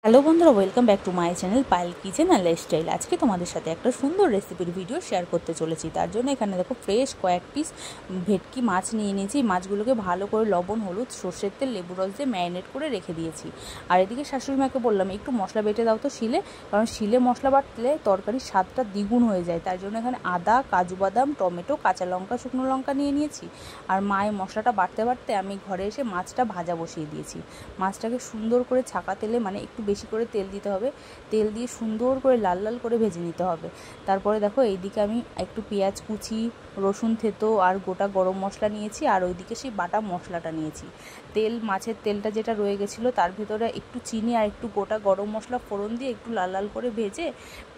Hello বন্ধুরা, welcome back to my channel Payel kitchen and lifestyle. আজকে তোমাদের সাথে একটা সুন্দর রেসিপির ভিডিও শেয়ার করতে চলেছি। তার জন্য এখানে দেখো ফ্রেশ কয়েক পিস ভেটকি মাছ নিয়ে নিয়েছি। মাছগুলোকে ভালো করে লবণ, হলুদ, সর্ষের তেল, লেবু রস দিয়ে ম্যারিনেট করে রেখে দিয়েছি। আর এদিকে শাশুড়ি মাকে বললাম একটু মশলা বেটে দাও তো শিলে, কারণ শিলে মশলা বাটলে তরকারির স্বাদটা দ্বিগুণ হয়ে যায়। তার জন্য এখানে আদা, কাজু বাদাম, টমেটো, কাঁচা লঙ্কা, শুকনো লঙ্কা নিয়ে নিয়েছি। আর মায়ের মশলাটা বাটতে বাটতে আমি ঘরে এসে মাছটা ভাজা বসিয়ে দিয়েছি। মাছটাকে সুন্দর করে ছাকা তেলে, মানে একটু বেশি করে তেল দিতে হবে, তেল দিয়ে সুন্দর করে লাল লাল করে ভেজে নিতে হবে। তারপরে দেখো এইদিকে আমি একটু পেঁয়াজ কুচি, রসুন থেতো আর গোটা গরম মশলা নিয়েছি, আর ওইদিকে সেই বাটা মশলাটা নিয়েছি। মাছের তেলটা যেটা রয়ে গেছিলো তার ভিতরে একটু চিনি আর একটু গোটা গরম মশলা ফোড়ন দিয়ে একটু লাল লাল করে ভেজে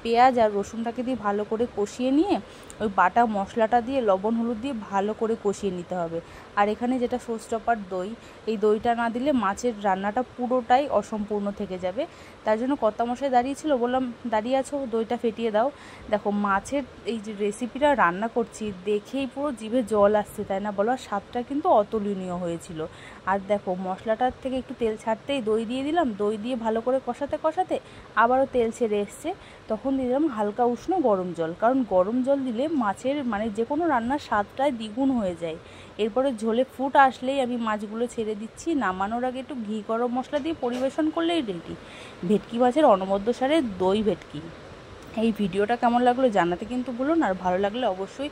পেঁয়াজ আর রসুনটাকে দিয়ে ভালো করে কষিয়ে নিয়ে ওই বাটা মশলাটা দিয়ে লবণ হলুদ দিয়ে ভালো করে কষিয়ে নিতে হবে। আর এখানে যেটা শোস্টপার দই, এই দইটা না দিলে মাছের রান্নাটা পুরোটাই অসম্পূর্ণ থেকে যাবে। তার জন্য কর্তামশাই দাঁড়িয়েছিল, বললাম দাঁড়িয়ে আছো, দইটা ফেটিয়ে দাও। দেখো মাছের এই যে রেসিপিটা রান্না করছি দেখেই পুরো জিভে জল আসছে, তাই না বলো? স্বাদটা কিন্তু অতুলনীয় হয়েছিল। আর দেখো মশলাটার থেকে একটু তেল ছাড়তেই দই দিয়ে দিলাম। দই দিয়ে ভালো করে কষাতে কষাতে আবারও তেল ছেড়ে এসছে, তখন দিয়ে দিলাম হালকা উষ্ণ গরম জল, কারণ গরম জল দিলে মাছের যে কোনো রান্নার স্বাদটাই দ্বিগুণ হয়ে যায়। এরপরে ঝোলে ফুট আসলেই আমি মাছগুলো ছেড়ে দিচ্ছি। নামানোর আগে একটু ঘি গরম মশলা দিয়ে পরিবেশন করলেই রেডি ভেটকি মাছের অনবদ্য স্বাদের দই ভেটকি। এই ভিডিওটা কেমন লাগলো জানাতে কিন্তু ভুলো না। আর ভালো লাগলে অবশ্যই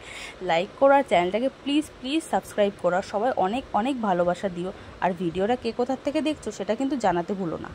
লাইক করো, আর চ্যানেলটাকে প্লিজ সাবস্ক্রাইব করো। সবাই অনেক অনেক ভালোবাসা দিও। আর ভিডিওটা কে কোথার থেকে দেখছো সেটা কিন্তু জানাতে ভুলো না।